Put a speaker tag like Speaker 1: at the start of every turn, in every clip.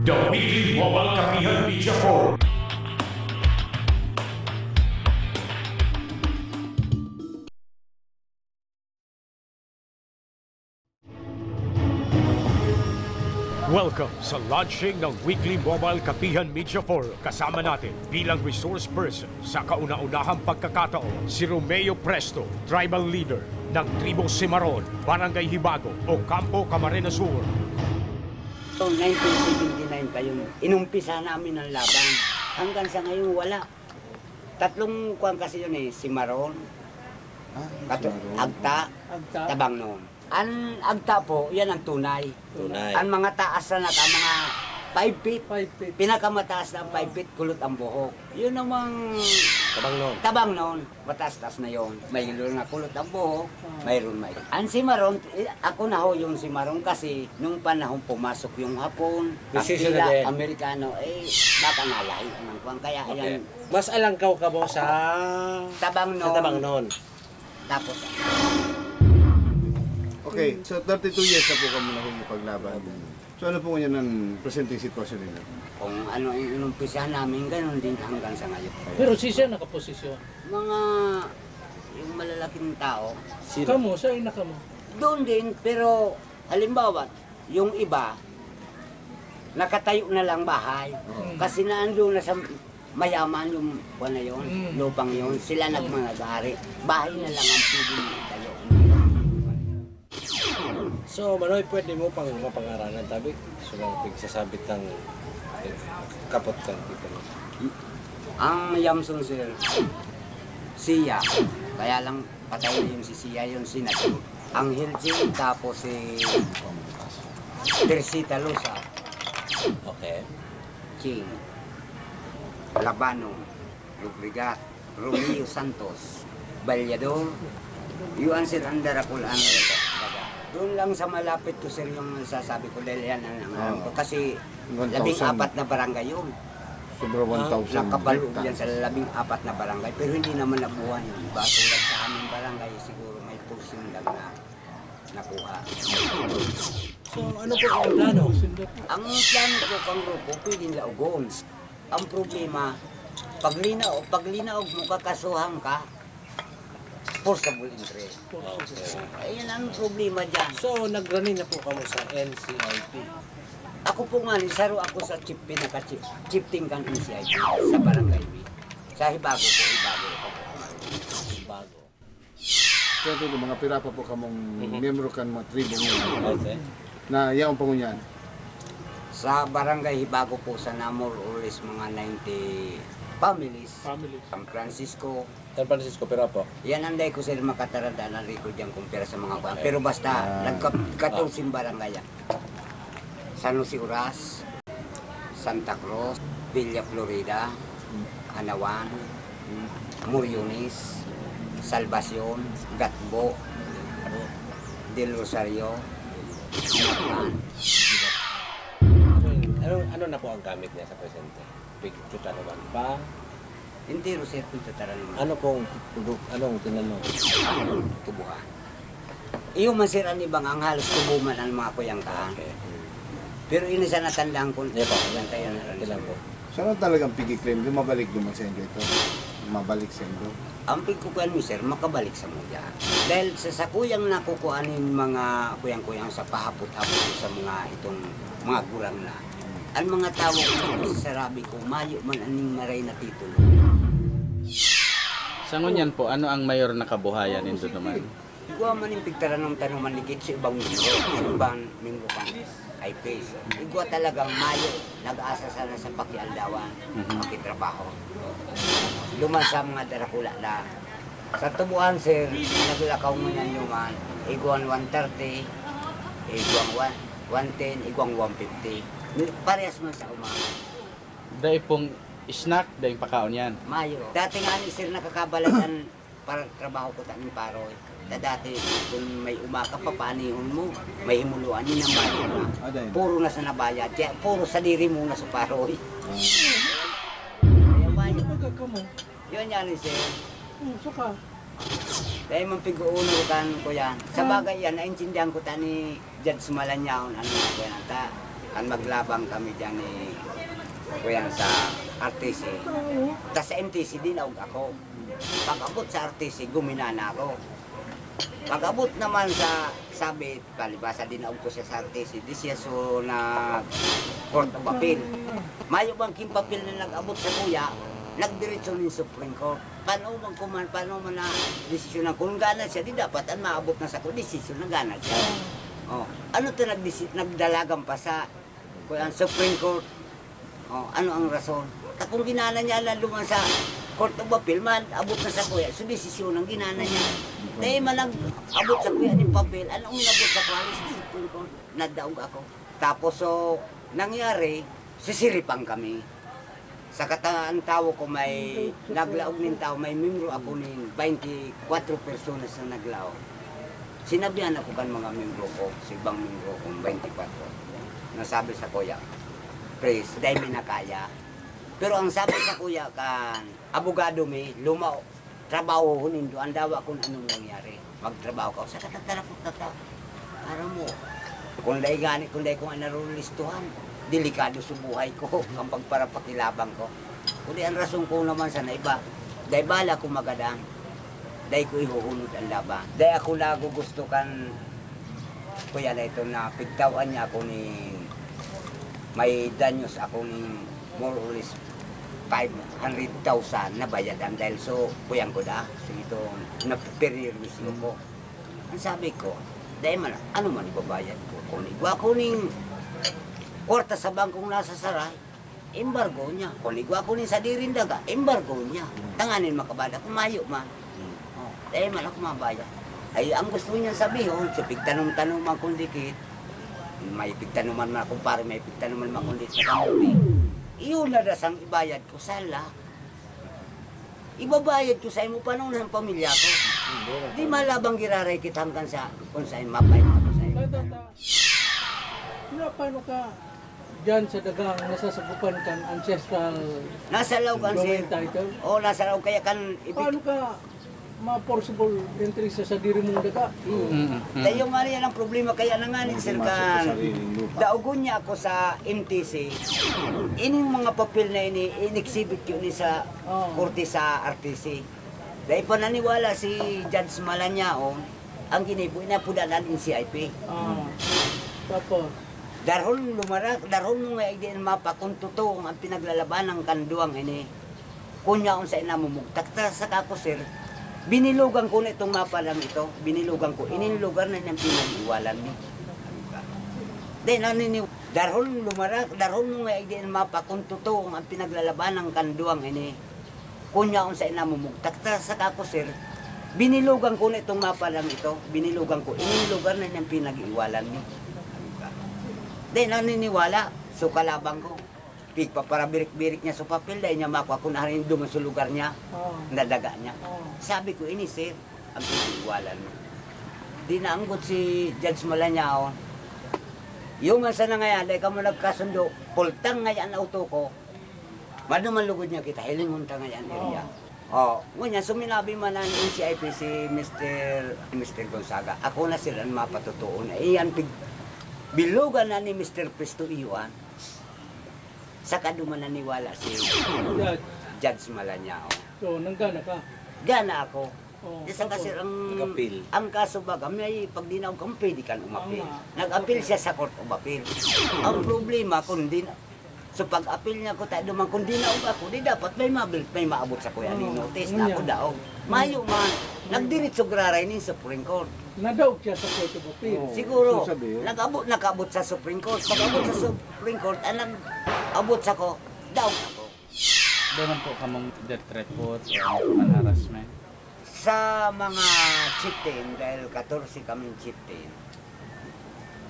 Speaker 1: The Weekly Global Kapihan Media Forum. Welcome sa launching ng Weekly Mobile Kapihan Media Forum. Kasama natin bilang resource person sa kauna-unahang pagkakataon si Romeo Presto, tribal leader ng Tribong Cimarron, Barangay Hibago o Campo Camarines Sur.
Speaker 2: So, 1979 pa yung inumpisa namin ang laban. Hanggang sa ngayon wala. Tatlong kuwan kasi yun Cimarron, Agta, Tabangnon. Ang agta po, yan ang tunay. Ang mga taas na mga 5 feet. Pinakamataas na 5 feet, kulot ang buhok. Yun namang Tabangnon. Mataas-taas na yon. Mayroon na kulot ang buhok, mayroon may. Ang Cimarron, ako na ho yung Cimarron kasi nung panahon pumasok yung Hapon, Kastila, Amerikano, baka nalahi ang kuwan. Kaya
Speaker 3: Okay.
Speaker 2: yan.
Speaker 3: Mas alangkaw ka mo sa
Speaker 2: Tabangnon. Tapos,
Speaker 4: Okay, so 32 years na po kami na paglaban. So ano po ngayon ang presenteng sitwasyon nila?
Speaker 2: kung ano yung inumpisa namin, ganun din hanggang sa ngayon.
Speaker 5: Pero si siya nakaposisyon.
Speaker 2: Mga yung malalaking tao,
Speaker 5: Kamo, siya ay nakamo.
Speaker 2: doon din, pero halimbawa, yung iba, nakatayo na lang bahay. Kasi naandun na sa mayaman yung na yun, lupang yun, sila nagmangagari. Bahay na lang ang pwede tayo.
Speaker 3: So, Manoy, pwede mo pang mapangaralan tabi? So, lang pigsasabit ng kapot ka dito.
Speaker 2: Ang Yamson sir, siya, kaya lang patay na yung si siya yung sinatid. Ang Hilji, tapos si Teresita Lusa,
Speaker 3: Okay.
Speaker 2: King, Labano, Lubrigat, Romeo Santos, Balyador, Yuan Sir Andarakulaan. Doon lang sa malapit ko sir yung sasabi ko dahil yan ang alam ko. Kasi 14 na barangay yun.
Speaker 4: Sobra 1,000
Speaker 2: Nakapaloob yan
Speaker 4: hectares.
Speaker 2: sa 14 na barangay. Pero hindi naman nabuhan yun. Iba tulad sa aming barangay, siguro may portion lang na nakuha.
Speaker 3: So, ano po ang plano?
Speaker 2: Ang plano ko kang grupo, pwedeng laugon. Ang problema, pag linaog mo kakasuhan ka, forcible entry. Ayun ang problema dyan.
Speaker 3: So, nag-running na po kamo sa NCIP.
Speaker 2: Ako po nga, nisaro ako sa chiefting kan NCIP sa barangay B. Sa Hibago po, Hibago ako.
Speaker 3: Bago.
Speaker 4: So ito mga pira pa po kamong membro kan mga tribong nyo.
Speaker 3: Okay.
Speaker 4: Na yaong pangunyan.
Speaker 2: Sa barangay Hibago po, sa Namor Ulis, mga 90 families. San Francisco.
Speaker 3: San Francisco, pero po.
Speaker 2: Yan anday ko sila makataranda ng record yung kumpira sa mga kuwan. Pero basta, nagkatulsin barangay yan. San Jose Uras, Santa Cruz, Villa Florida, Anawan, Muriones, Salvacion, Gatbo, Del Rosario, Anawan.
Speaker 3: Ano na po ang gamit niya sa presente? Big tutanawan ba?
Speaker 2: Hindi ro sir kung tataran mo.
Speaker 3: Anong tinanong?
Speaker 2: Tubuhan. Iyo man sir ang ibang ang halos tubuman ang mga kuyang kaan.
Speaker 3: Okay.
Speaker 2: Pero ini sa natandaan ko,
Speaker 3: Yeah, po.
Speaker 2: yan tayo na rin.
Speaker 3: Kailan po?
Speaker 4: So ano talagang pigi-claim? Lumabalik naman sa inyo ito. Mabalik sa inyo.
Speaker 2: Ang pagkukuhan mo sir, makabalik sa mga. Dahil sa kuyang nakukuhanin mga kuyang-kuyang sa pahapot-hapot sa mga itong mga gurang na. Ang mga tao ko sa sarabi ko, mayo man aning maray na titulo.
Speaker 6: Sa ngunyan po, ano ang mayor na kabuhayan nito naman?
Speaker 2: Igwa man yung pigtaran ng tanuman likit sa ibang numero, sa ibang minggo pang I-face. Igwa talagang mayo, nag-asa sana sa pakialdawan, pakitrabaho. Luman sa mga darakula na. Sa tubuhan sir, naglakaw mo yan luman, igwang 130, igwang 110, igwang 150. Parehas man sa umaga.
Speaker 6: Dahil pong snack, dahil pakaon yan.
Speaker 2: Mayo. Dati nga ni sir nakakabalatan para trabaho ko tanin paroy. Dati kung may umaka pa paanihon mo, may himuluan yun ang mayo na. Puro na sa nabayad, kaya puro sa diri muna sa paroy. Kaya mayo.
Speaker 5: Kamo.
Speaker 2: Yun yan ni sir.
Speaker 5: Saka.
Speaker 2: Dahil man pig-uuno kan ko yan. Sa bagay yan, naintindihan ko ta ni Judge Malanyaon, ano na ko yan. Ang maglabang kami dyan ni kuya sa RTC. Tapos sa MTC, dinawag ako. Pag-abot sa RTC, guminana ako. Pag-abot naman sa sabit, palibasa dinawag ko siya sa RTC, di siya so na Court of Appeal. Mayo bang kimpapil na nag-abot sa kuya, nagdiretso ng Supreme Court. Paano man na desisyon ng kung gana siya, di dapat ang maabot na sa ko, desisyon na gana siya. Oh, ano to nagdalagan pa sa kuya, Supreme Court? Oh, ano ang rason? At kung ginana niya na luman sa Court of Appeal man, abot na sa kuya, so desisyon ang ginana niya. Dahil man nag-abot sa kuya ng papel, anong inabot sa kuya sa Supreme Court? Nadaog ako. Tapos so, nangyari, sisiripang kami. Sa kataan tao ko may naglaog ng tao, may membro ako ng 24 personas na naglaog. Sinabihan ako kan mga membro ko, si ibang membro ko, 24. Nasabi sa kuya, Pres, dahil may nakaya. Pero ang sabi sa kuya kan, abogado may lumao, trabaho nindo, ang dawa kung anong nangyari. Magtrabaho ka, sa katatarapot na tao. Para mo, kung dahil gani, kung dahil kung narulistuhan, delikado sa buhay ko, kapag para pakilabang ko. Kundi ang rason ko naman sa naiba, dahil bala ko magadang, dahil ko ihuhunod ang laban. Dahil ako nagugusto kan, kuya na ito na pigtawan niya ako ni, may danyos ako ni more or less 500,000 na bayadan dahil so kuyang ko da. So ito, na-periodismo ko. Ang sabi ko, dahil man, ano man ibabayad ko? Kunigwa ko ning kwarta sa bangkong nasa saray, embargo niya. Kunigwa ko ning sa dirindaga, embargo niya. Tanganin makabada, kumayo man. Oh, dahil man ako mabayad. Ay, ang gusto niya sabihin, so pigtanong-tanong man kung dikit, may pigtanuman man akong pare, may pigtanuman man kung dikit na kamuti. Iyon na dasang ibayad ko sala. Ibabayad ko sa imo panong ng pamilya ko. Di malabang giraray kita hanggang sa kung saan mapay mo ako sa imo.
Speaker 5: Paano ka dyan sa dagang nasasabukan kan ancestral
Speaker 2: Nasa law kan sir.
Speaker 5: dwelling title?
Speaker 2: O nasa law kaya kan
Speaker 5: Paano ka ma-forcible entry sa diri mong daga?
Speaker 2: Tayo nga yan ang problema kaya na nga ni sir kan. Daugon niya ako sa MTC. Ining mga papel na ini in-exhibit ko ni sa korte sa RTC. Dahil pa naniwala si Judge Malanyao, ang ginibuin na puda natin CIP.
Speaker 5: Tapos,
Speaker 2: Darhon mo nga idin mapa kung totoo ang pinaglalaban ng kanduang ini. Kunya on sa inamumugtak sa kako sir. Binilugan ko na itong mapa lang ito. Binilugan ko. Ining lugar na niyang pinag-iwalan mo. Dahil naniniw. Darhon mo nga idin mapa kung totoo ang pinaglalaban ng kanduang ini. Kunya on sa inamumugtak sa kako sir. Binilugan ko na itong mapa lang ito. Binilugan ko. Ining lugar na niyang pinag-iwalan mo. Dahil naniniwala, so kalabang ko. Para birik-birik niya sa papel, dahil niya makuha ko na rin doon sa lugar niya, nadaga niya. Sabi ko, ini sir, ang pinag-iwalan mo. Di naanggot si Judge Malanyao. Yung nga sana ngayon, dahil ka mo nagkasundo, pultang ngayon na auto ko, manuman lugod niya kita, hilingon ta ngayon area. Ngunyan, suminabi man ang NCIP si Mr. Gonzaga. Ako na sila mapatutuon. Iyan, bilugan na ni Mr. Presto Iwan. Saka duman naniwala si Judge Malanyao.
Speaker 5: so nanggana ka?
Speaker 2: Gana ako. Isa
Speaker 5: tapos,
Speaker 2: kasi
Speaker 3: Nag-appeal.
Speaker 2: ang kaso baga, may pag dinaw kang pwede ka umapil. Nag-appeal siya sa Court of Appeal. Ang problema, kung di na, so pag-appeal niya ko tayo duman, kung di na ako, di dapat may maabot sa kuya ni notice na ako daog. Mayo man, nagdiritso graray ni Supreme Court.
Speaker 5: Nadaog siya sa Court of Appeal.
Speaker 2: Siguro,
Speaker 4: So sabi,
Speaker 2: nakaabot sa Supreme Court. Pag-abot sa Supreme Court, nag-abot sa ko, daog ako.
Speaker 6: Doon po kamong death threat po o harassment.
Speaker 2: Sa mga chieftain, dahil 14 kaming chieftain,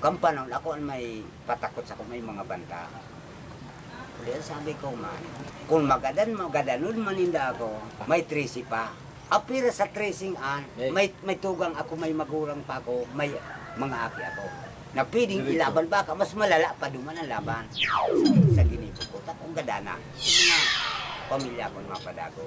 Speaker 2: kampanon, ako ang may patakot sa may mga banta. Kaya sabi ko man, kung magadanon maninda ako, may 13 pa. Apira sa tracing may tugang ako, may magurang pa ako, may mga aki ako. Na pwedeng ilaban baka, mas malala pa duman ang laban. Sa ginipo ko, takong gadana. Sa mga pamilya ko, mga padago.